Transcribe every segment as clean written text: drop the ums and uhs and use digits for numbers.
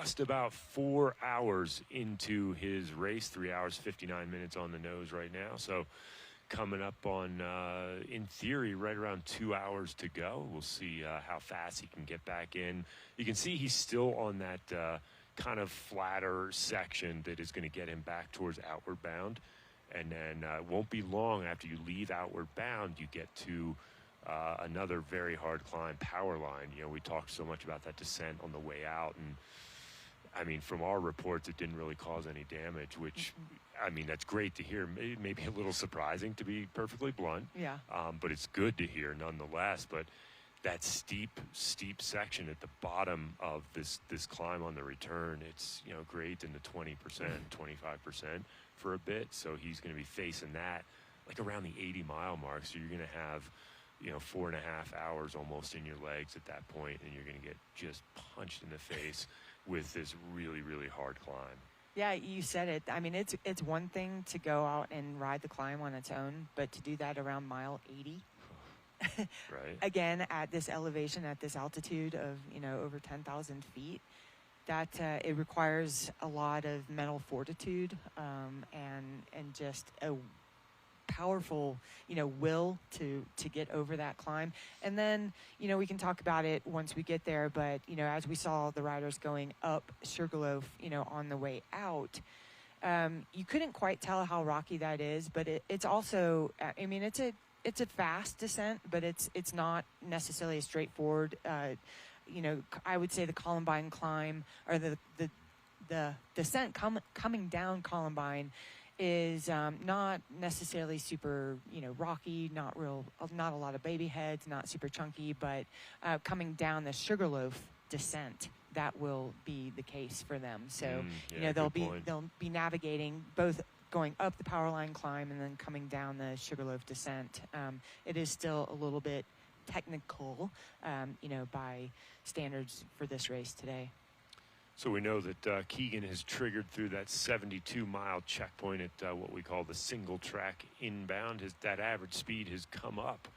just about 4 hours into his race, 3 hours, 59 minutes on the nose right now. So coming up on, in theory, right around 2 hours to go. We'll see how fast he can get back in. You can see he's still on that kind of flatter section that is going to get him back towards outward bound. And then it won't be long after you leave outward bound, you get to another very hard climb, power line. You know, we talked so much about that descent on the way out. And, I mean, from our reports, it didn't really cause any damage, which, I mean, that's great to hear. Maybe a little surprising, to be perfectly blunt. Yeah. But it's good to hear nonetheless. But that steep section at the bottom of this climb on the return, it's, you know, great in the 20%, 25% for a bit. So he's going to be facing that like around the 80-mile mark. So you're going to have, you know, 4.5 hours almost in your legs at that point, and you're going to get just punched in the face with this really, really hard climb. Yeah, you said it. I mean, it's one thing to go out and ride the climb on its own, but to do that around mile 80, right? Again, at this elevation, at this altitude of, you know, over 10,000 feet, that it requires a lot of mental fortitude and just a powerful, you know, will to get over that climb. And then, you know, we can talk about it once we get there, but, you know, as we saw the riders going up Sugarloaf, you know, on the way out, you couldn't quite tell how rocky that is, but it's also, I mean, it's a fast descent, but it's not necessarily a straightforward, you know, I would say the Columbine climb, or the descent coming down Columbine is not necessarily super, you know, rocky, not a lot of baby heads, not super chunky, but coming down the Sugarloaf descent, that will be the case for them. So, Yeah, you know, they'll point. be navigating both going up the power line climb and then coming down the Sugarloaf descent. It is still a little bit technical, you know, by standards for this race today. So we know that Keegan has triggered through that 72-mile checkpoint at what we call the single track inbound. That average speed has come up.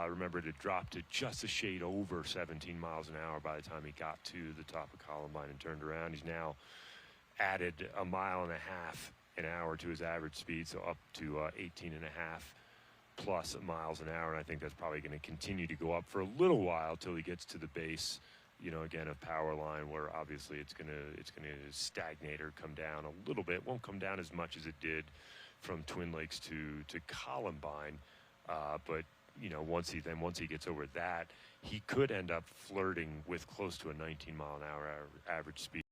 Remember, it had dropped to just a shade over 17 miles an hour by the time he got to the top of Columbine and turned around. He's now added 1.5 miles an hour to his average speed, so up to 18.5 plus miles an hour. And I think that's probably going to continue to go up for a little while till he gets to the base, you know, again, of power line, where obviously it's gonna stagnate or come down a little bit. Won't come down as much as it did from Twin Lakes to Columbine, but you know, once he gets over that, he could end up flirting with close to a 19-mile-an-hour average speed.